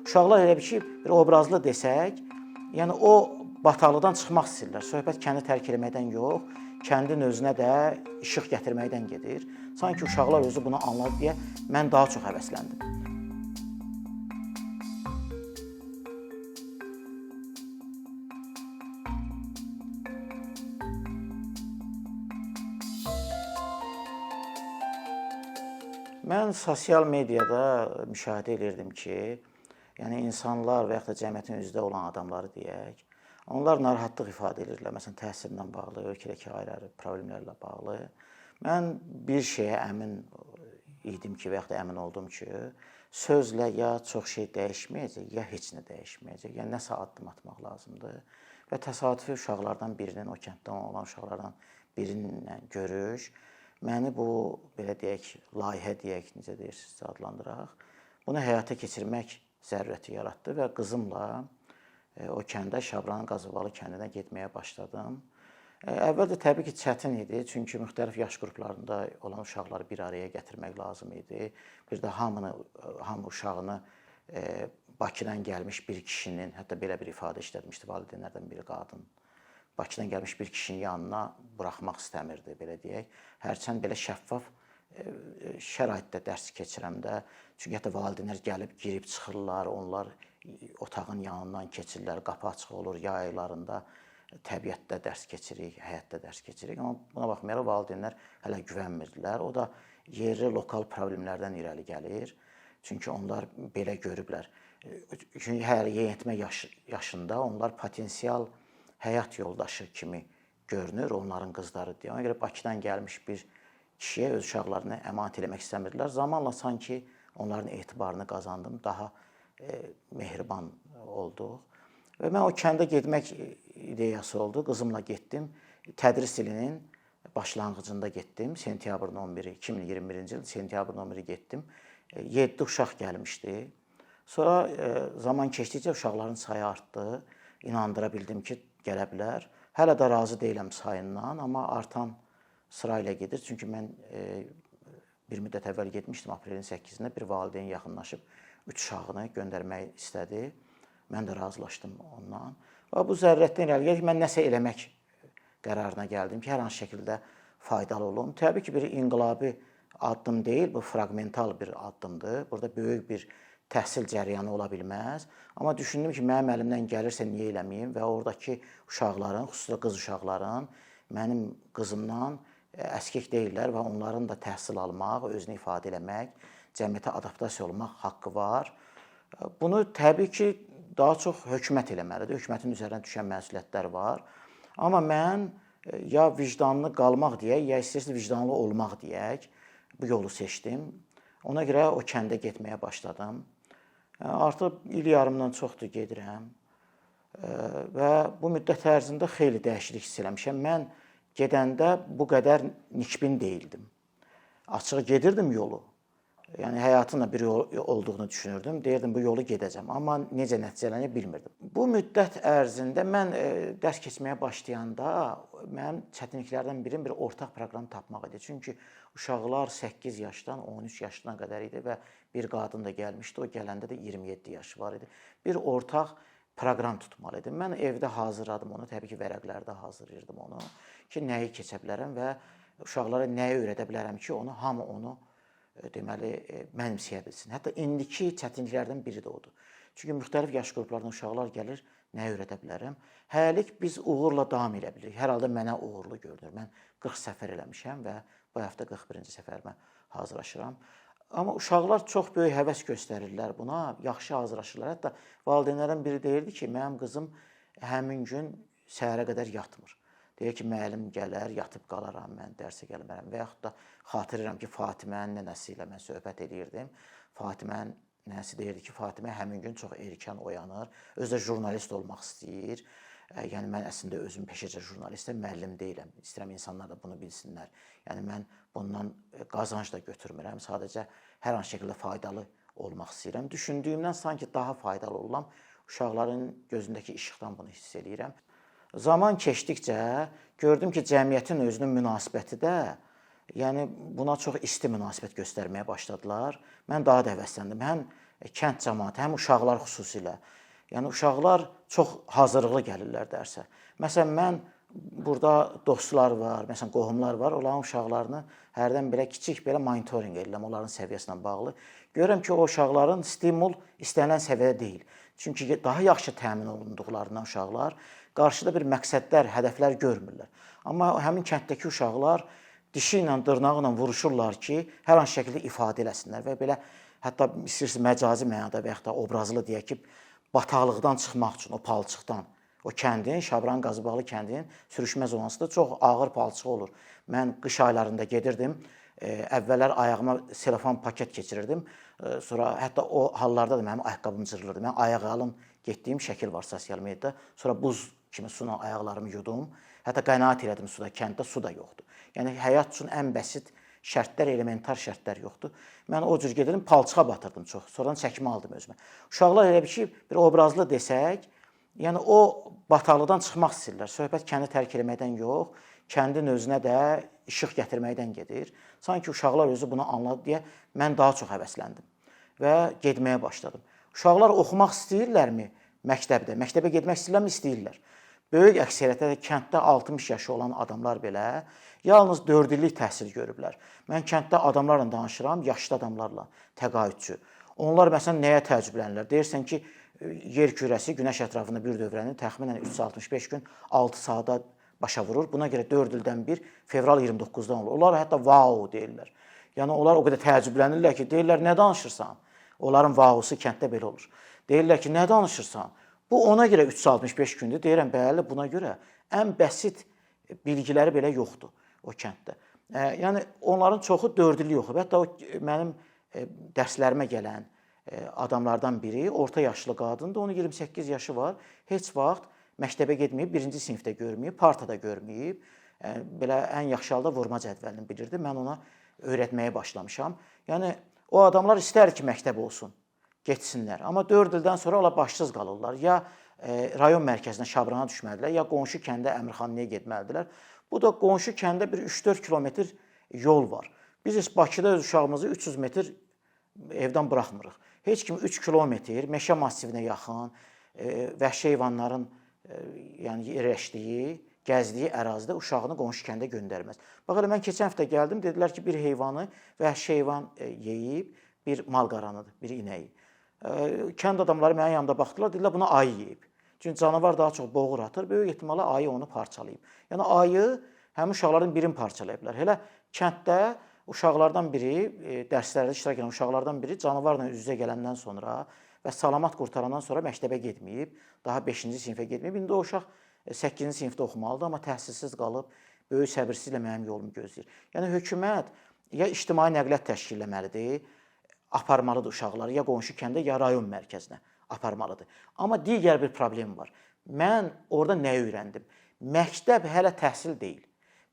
Uşaqlar elə bir ki, bir obrazlı desək, yəni o bataqlıqdan çıxmaq istəyirlər. Söhbət kəndi tərk etməkdən yox, kəndin özünə də işıq gətirməkdən gedir. Sanki uşaqlar özü bunu anladı deyə mən daha çox həvəsləndim. Mən sosial mediada müşahidə edirdim ki, yəni insanlar və yaxud da cəmiyyətin üzvdə olan adamları deyək, onlar narahatlıq ifadə edirlər, məsələn, təhsillə bağlı, ölkədəki ayrı-ayrı problemlərlə bağlı. Mən bir şeyə əmin idim ki, və yaxud da əmin oldum ki, sözlə ya çox şey dəyişməyəcək, ya heç nə dəyişməyəcək, yəni nəsə addım atmaq lazımdır. Və təsadüfi uşaqlardan birinin, o kənddən olan uşaqlardan birinin görüş, məni bu, belə deyək, layihə deyək, necə deyirsinizsə adlandıraq, bunu həyata keçirmək zərurəti yaratdı və qızımla o kəndə, Şabranın Qazıbalı kəndinə getməyə başladım. Əvvəldə təbii ki, çətin idi, çünki müxtəlif yaş qruplarında olan uşaqları bir araya gətirmək lazım idi. Bir də hamı uşağını Bakıdan gəlmiş bir kişinin, hətta belə bir ifadə işlətmişdi valideynlərdən biri qadın, Bakıdan gəlmiş bir kişinin yanına buraxmaq istəmirdi, belə deyək. Hərçənd belə şəffaf şəraitdə dərs keçirəndə, çünki hətta valideynlər gəlib, girib çıxırlar, onlar otağın yanından keçirlər, qapı açıq olur, yay aylarında təbiətdə dərs keçirik, həyətdə dərs keçirik. Amma buna baxmayaraq valideynlər hələ güvənmirdilər. O da yerli, lokal problemlərdən irəli gəlir. Çünki onlar belə görüblər. Çünki hər yeniyetmə yaşında onlar potensial həyat yoldaşı kimi görünür, onların qızları deyə. Ona görə Bakıdan gəlmiş bir kişiyə öz uşaqlarını əmanət eləmək istəmirdilər. Zamanla sanki onların etibarını qazandım, daha mehriban olduq. Və mən o kəndə getmək ideyası oldu. Qızımla getdim. Tədris ilinin başlanğıcında getdim. Sentyabrın 11-i, 2021-ci il sentyabrın 11-i getdim. 7 uşaq gəlmişdi. Sonra zaman keçdikcə uşaqların sayı artdı. İnandıra bildim ki, gələ bilər. Hələ də razı deyiləm sayından, amma artan sırayla gedir. Çünki mən bir müddət əvvəl getmişdim, aprelin 8-də bir valideyn yaxınlaşıb 3 uşağını göndərmək istədi. Mən də razılaşdım ondan. Və bu zərurətdən irəli gəlir ki, mən nəsə eləmək qərarına gəldim ki, hər hansı şəkildə faydalı olum. Təbii ki, bir inqilabi addım deyil, bu fraqmental bir addımdır. Burada böyük bir təhsil cəryanı ola bilməz. Amma düşündüm ki, mənim əlimdən gəlirsə niyə eləməyim və oradakı uşaqların, xüsusilə qız uşaqların mənim qızımdan əskik deyirlər və onların da təhsil almaq, özünü ifadə eləmək, cəmiyyətə adaptasiya olmaq haqqı var. Bunu təbii ki, daha çox hökumət eləməlidir. Hökumətin üzərinə düşən məsuliyyətlər var. Amma mən ya vicdanlı qalmaq deyək, ya istəyirsə vicdanlı olmaq deyək, bu yolu seçdim. Ona görə o kəndə getməyə başladım. Artıq il yarımdan çoxdur gedirəm və bu müddət ərzində xeyli dəyişiklik hiss eləmişəm. Mən gedəndə bu qədər nikbin deyildim. Açıq gedirdim yolu. Yəni həyatın da bir yol olduğunu düşünürdüm. Deyirdim bu yolu gedəcəm, amma necə nəticələnir bilmirdim. Bu müddət ərzində mən dərs keçməyə başlayanda mənim çətinliklərdən birinin bir ortaq proqram tapmaq idi. Çünki uşaqlar 8 yaşdan 13 yaşına qədər idi və bir qadın da gəlmişdi. O gələndə də 27 yaşı var idi. Bir ortaq proqram tutmalı idim. Mən evdə hazırladım onu, təbii ki, vərəqlərdə hazırlayırdım onu ki, nəyi keçə bilərəm və uşaqlara nəyi öyrədə bilərəm ki, hamı onu deməli, mənimsəyə bilsin. Hətta indiki çətinliklərdən biri də odur. Çünki müxtəlif yaş qruplarından uşaqlar gəlir, nəyə öyrədə bilərəm? Hələlik biz uğurla davam edə bilirik. Hər halda mənə uğurlu görünür. Mən 40 səfər eləmişəm və bu həftə 41-ci səfərimə hazırlaşıram. Amma uşaqlar çox böyük həvəs göstərirlər buna, yaxşı hazırlaşırlar. Hətta valideynlərdən biri deyirdi ki, mənim qızım həmin gün səhərə qədər yatmır. Deyir ki, müəllim gələr, yatıb qalaram, mən dərsə gəlmərəm. Və yaxud da xatırlayıram ki, Fatimənin nənəsi ilə mən söhbət edirdim. Fatimənin nənəsi deyirdi ki, Fatimə həmin gün çox erkən oyanır. Özü də jurnalist olmaq istəyir. Yəni, mən əslində özüm peşəcə jurnalistəm, müəllim deyiləm. İstəyirəm insanlar da bunu bilsinlər. Yəni, mən bundan qazanc da götürmürəm. Sadəcə hər hansı şəkildə faydalı olmaq istəyirəm. Düşündüyümdən sanki daha faydalı olam. Uşaqların gözündəki işıqdan bunu hiss edirəm. Zaman keçdikcə gördüm ki, cəmiyyətin özünün münasibəti də yəni buna çox isti münasibət göstərməyə başladılar. Mən daha da həvəsləndim. Həm kənd cəmaəti, həm uşaqlar xüsusilə. Yəni uşaqlar çox hazırlıqlı gəlirlər dərsə. Məsələn, mən burada dostlar var, məsələn, qohumlar var. Onların uşaqlarını hərdən belə kiçik belə monitorinq edirəm onların səviyyəsi ilə bağlı. Görürəm ki, o uşaqların stimul istənilən səviyyədə deyil. Çünki daha yaxşı təmin olunduqlarından uşaqlar qarşıda bir məqsədlər, hədəflər görmürlər. Amma həmin kənddəki uşaqlar dişi ilə, dırnağı ilə vuruşurlar ki, hər hansı şəkildə ifadə eləsinlər və belə hətta istəyirsiniz məcazi mənada və yaxud da obrazlı deyək ki, bataqlıqdan çıxmaq üçün o palçıqdan, o kəndin, Şabran Qazıbağlı kəndinin sürüşmə zonasında çox ağır palçıq olur. Mən qış aylarında gedirdim, əvvəllər ayağıma selofan paket keçirirdim. Sonra hətta o hallarda da mənim ayaqqabım cırılırdı. Mən ayaqalın getdiyim şəkil var sosial mediada. Sonra buz kimi suyla ayaqlarımı yudum. Hətta qənaət elədim suda, kənddə su da yoxdur. Yəni həyat üçün ən bəsit şərtlər, elementar şərtlər yoxdur. Mən o cür gedirdim, palçığa batırdım çox. Sonradan çəkmə aldım özümə. Uşaqlar elə bir ki, bir obrazlı desək, yəni o bataqlıqdan çıxmaq istəyirlər. Söhbət kəndi tərk etməkdən yox, kəndin özünə də işıq gətirməkdən gedir. Sanki uşaqlar özü bunu anladı deyə mən daha çox həvəsləndim və getməyə başladım. Uşaqlar oxumaq istəyirlərmi məktəbdə? Məktəbə getmək istəyirlərmi? İstəyirlər. Böyük əksəriyyətdə də kənddə 60 yaşı olan adamlar belə yalnız 4 illik təhsil görüblər. Mən kənddə adamlarla danışıram, yaşlı adamlarla, təqaüdçü. Onlar məsələn nəyə təəccüblənirlər? Deyirsən ki, yer kürəsi günəş ətrafında bir dövrəni təxminən 365 gün 6 saata başa vurur. Buna görə 4 ildən bir fevral 29-dan olur. Onlar hətta wow deyirlər. Yəni onlar o qədər təəccüblənirlər ki, deyirlər nə danışırsan? Onların wow-su kənddə belə olur. Deyirlər ki, nə danışırsan? Bu ona görə 365 gündür. Deyirəm, bəli, buna görə ən bəsit bilgiləri belə yoxdur o kənddə. Yəni onların çoxu 4 illik yoxdur. Hətta o mənim dərslərimə gələn adamlardan biri, orta yaşlı qadındır, onun 28 yaşı var. Heç vaxt məktəbə getməyib, 1-ci sinifdə görməyib, partada görməyib. Belə ən yaxşı halda vurma cədvəlini bilirdi. Mən ona öyrətməyə başlamışam. Yəni o adamlar istər ki, məktəb olsun, getsinlər. Amma 4 ildən sonra onlar başsız qalırlar. Ya rayon mərkəzinə, Şabrana düşməlidirlər, ya qonşu kəndə Əmirxanlıya getməlidirlər. Bu da qonşu kəndə bir 3-4 kilometr yol var. Biz Bakıda öz uşağımızı 300 metr evdən buraxmırıq. Heç kim 3 kilometr meşə massivinə yaxın, vəhşi heyvanların yəni yerləşdiyi, gəzdiyi ərazidə uşağını qonşu kəndə göndərməz. Bax, mən keçən həftə gəldim, dedilər ki, bir heyvanı vəhşi heyvan yeyib, bir mal-qaranıdır, bir inəyi. Kənd adamları mənim yanımda baxdılar, dedilər, buna ayı yeyib. Çünki canavar daha çox boğur atır, böyük ehtimalla ayı onu parçalayıb. Yəni ayı həmin uşaqların birini parçalayıblar. Elə kənddə uşaqlardan biri, dərslərdə iştirak edən uşaqlardan biri canavarla üz-üzə gələndən sonra və salamat qurtarandan sonra məktəbə getməyib, daha 5-ci sinifə getməyib. İndi o uşaq 8-ci sinifdə oxumalıdır, amma təhsilsiz qalıb, böyük səbirsizliklə mənim yolumu gözləyir. Yəni hökumət ya ictimai nəqliyyat təşkil etməlidir, aparmalıdır uşaqları ya qonşu kəndə, ya rayon mərkəzinə aparmalıdır. Amma digər bir problem var. Mən orada nə öyrəndim? Məktəb hələ təhsil deyil.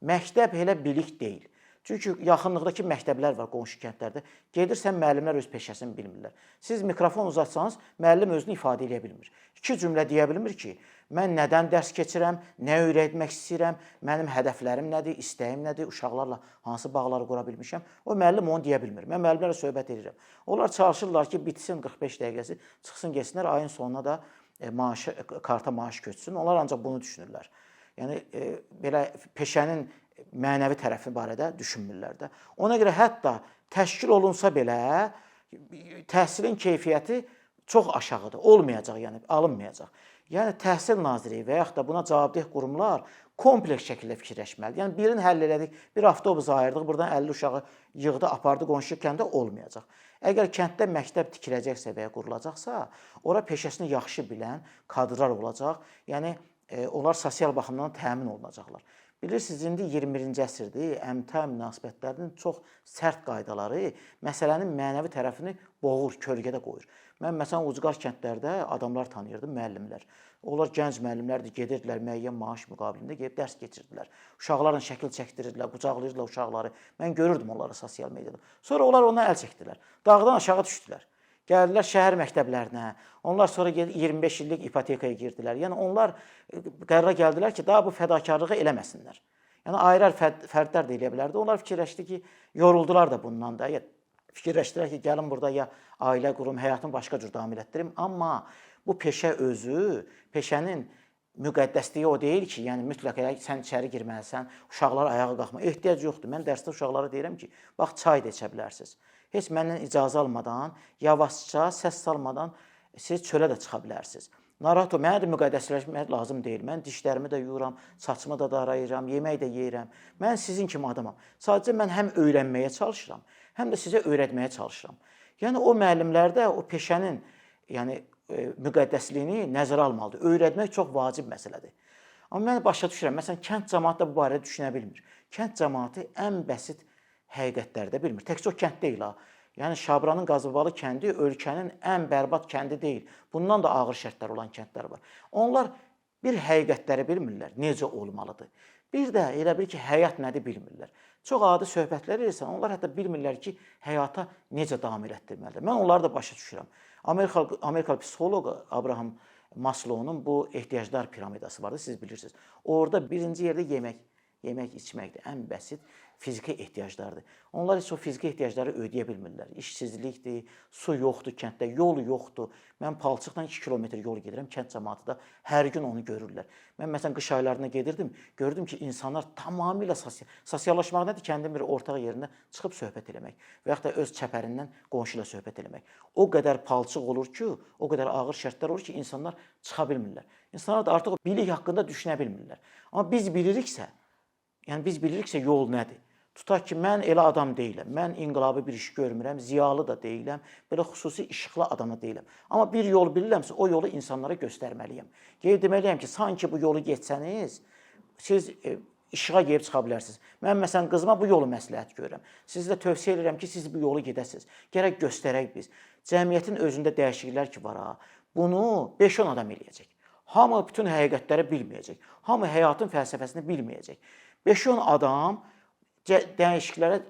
Məktəb hələ bilik deyil. Çünki yaxınlıqdakı məktəblər var qonşu kəndlərdə. Gedirsən, müəllimlər öz peşəsini bilmirlər. Siz mikrofon uzatsanız, müəllim özünü ifadə edə bilmir. 2 cümlə deyə bilmir ki, mən nədən dərs keçirəm, nə öyrətmək istəyirəm, mənim hədəflərim nədir, istəyim nədir, uşaqlarla hansı bağları qura bilmişəm. O müəllim onu deyə bilmir. Mən müəllimlərlə söhbət edirəm. Onlar çalışırlar ki, bitsin 45 dəqiqəsi, çıxsın getsinlər, ayın sonuna da karta maaş köçsün. Onlar ancaq bunu düşünürlər. Yəni belə peşənin mənəvi tərəfi barədə düşünmürlər də. Ona görə hətta təşkil olunsa belə təhsilin keyfiyyəti çox aşağıdır, olmayacaq, yəni alınmayacaq. Yəni Təhsil Nazirliyi və yaxud da buna cavabdeh qurumlar kompleks şəkildə fikirləşməlidir. Yəni birini həll elədik, bir avtobus ayırdıq, buradan 50 uşağı yığdı, apardı qonşu kəndə, olmayacaq. Əgər kənddə məktəb tikiləcəksə və ya qurulacaqsa, ora peşəsini yaxşı bilən kadrlar olacaq. Yəni onlar sosial baxımdan təmin olunacaqlar. Bilirsiniz, indi 21-ci əsrdir, əmtə münasibətlərinin çox sərt qaydaları məsələnin mənəvi tərəfini boğur, kölgədə qoyur. Mən məsələn ucqar kəndlərdə adamlar tanıyırdım, müəllimlər. Onlar gənc müəllimlərdir, gedirdilər müəyyən maaş müqabilində, gedib dərs keçirdilər. Uşaqlarla şəkil çəkdirirdilər, qucaqlayırdılar uşaqları. Mən görürdüm onları sosial mediada. Sonra onlar ona əl çəkdilər, dağdan aşağı düşdülər. Gəldilər şəhər məktəblərinə, onlar sonra 25 illik ipotekaya girdilər. Yəni onlar qərara gəldilər ki, daha bu fədakarlığı eləməsinlər. Yəni ayrı fərdlər də eləyə bilərdi. Onlar fikirləşdi ki, yoruldular da bundan da. Fikirləşdilər ki, gəlin burada ya ailə qurum, həyatımı başqa cür davam etdirim. Amma bu peşə özü, peşənin müqəddəsliyi o deyil ki, yəni mütləq sən içəri girməlisən, uşaqlar ayağa qalxma. Ehtiyac yoxdur. Mən dərsdə uşaqlara deyirəm ki, bax çay da içə bilərsiniz. Heç məndən icazə almadan, yavaşca, səs salmadan siz çölə də çıxa bilərsiniz. Narahat ol, mənə də müqəddəsləşmək lazım deyil. Mən dişlərimi də yuyuram, saçımı da darayıram, yemək də yeyirəm. Mən sizin kimi adamam. Sadəcə mən həm öyrənməyə çalışıram, həm də sizə öyrətməyə çalışıram. Yəni o müəllimlər də o peşənin, yəni müqəddəsliyini nəzərə almalıdır. Öyrətmək çox vacib məsələdir. Amma mən başa düşürəm. Məsələn, kənd cəmaəti də bu barədə düşünə bilmir. Kənd cəmaəti ən bəsit həqiqətləri də bilmir. Təkcə o kənd deyil ha. Yəni Şabranın Qazıbalı kəndi ölkənin ən bərbad kəndi deyil. Bundan da ağır şərtlər olan kəndlər var. Onlar bir həqiqətləri bilmirlər, necə olmalıdır. Bir də elə bil ki, həyat nədir bilmirlər. Çox adi söhbətlər edirsən, onlar hətta bilmirlər ki, həyata necə davam elətdirməlidir. Mən onları da başa düşürəm. Amerikalı psixoloq Abraham Maslow'un bu ehtiyaclar piramidası vardı, siz bilirsiniz. Orada birinci yerdə yemək içməkdir. Ən bəsit fiziki ehtiyaclardır. Onlar heç o fiziki ehtiyacları ödəyə bilmirlər. İşsizlikdir, su yoxdur kənddə, yol yoxdur. Mən palçıqla 2 kilometr yol gedirəm, kənd cəmaəti də hər gün onu görürlər. Mən məsələn qış aylarına gedirdim, gördüm ki, insanlar tamamilə sosiallaşmaq nədir? Kəndin bir ortaq yerində çıxıb söhbət eləmək və yaxud da öz çəpərindən qonşu ilə söhbət eləmək. O qədər palçıq olur ki, o qədər ağır şərtlər olur ki, insanlar çıxa bilmirlər. İnsanlar da artıq bilik haqqında düşünə bilmirlər. Amma biz biliriksə yol nədir? Tutaq ki, mən elə adam deyiləm. Mən inqilabi bir iş görmürəm, ziyalı da deyiləm, belə xüsusi işıqlı adam da deyiləm. Amma bir yol bilirəmsə, o yolu insanlara göstərməliyəm. Qeyd deməliyəm ki, sanki bu yolu getsəniz, siz işığa gəlib çıxa bilərsiniz. Mən məsələn qızıma bu yolu məsləhət görürəm. Sizə də tövsiyə edirəm ki, siz bu yolu gedəsiniz. Gərək göstərək biz. Cəmiyyətin özündə dəyişikliklər ki var ha, bunu 5-10 adam eləyəcək. Hamı bütün həqiqətləri bilməyəcək. Hamı həyatın fəlsəfəsini bilməyəcək. 5-10 adam dəyişikliklərə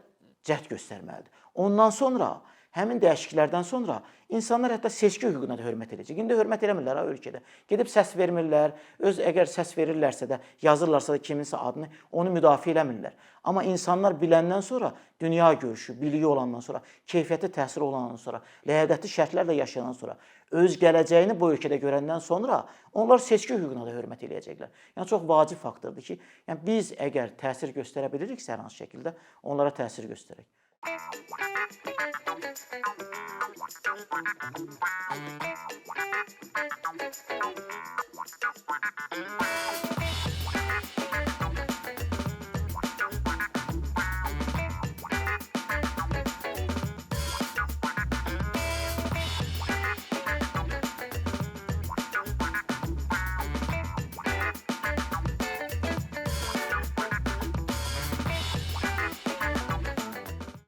cəhd göstərməlidir. Ondan sonra, həmin dəyişikliklərdən sonra insanlar hətta seçki hüququna da hörmət edəcək. İndi hörmət eləmirlər ha ölkədə. Gedib səs vermirlər, əgər səs verirlərsə də, yazırlarsa da kiminsə adını, onu müdafiə eləmirlər. Amma insanlar biləndən sonra, dünya görüşü, biliyi olandan sonra, keyfiyyəti təhsili olandan sonra, ləyaqətli şərtlərlə yaşayandan sonra, öz gələcəyini bu ölkədə görəndən sonra onlar seçki hüququna da hörmət eləyəcəklər. Yəni çox vacib faktordur ki, yəni biz əgər təsir göstərə biliriksə hər hansı şəkildə, onlara təsir göstərək. Thank you.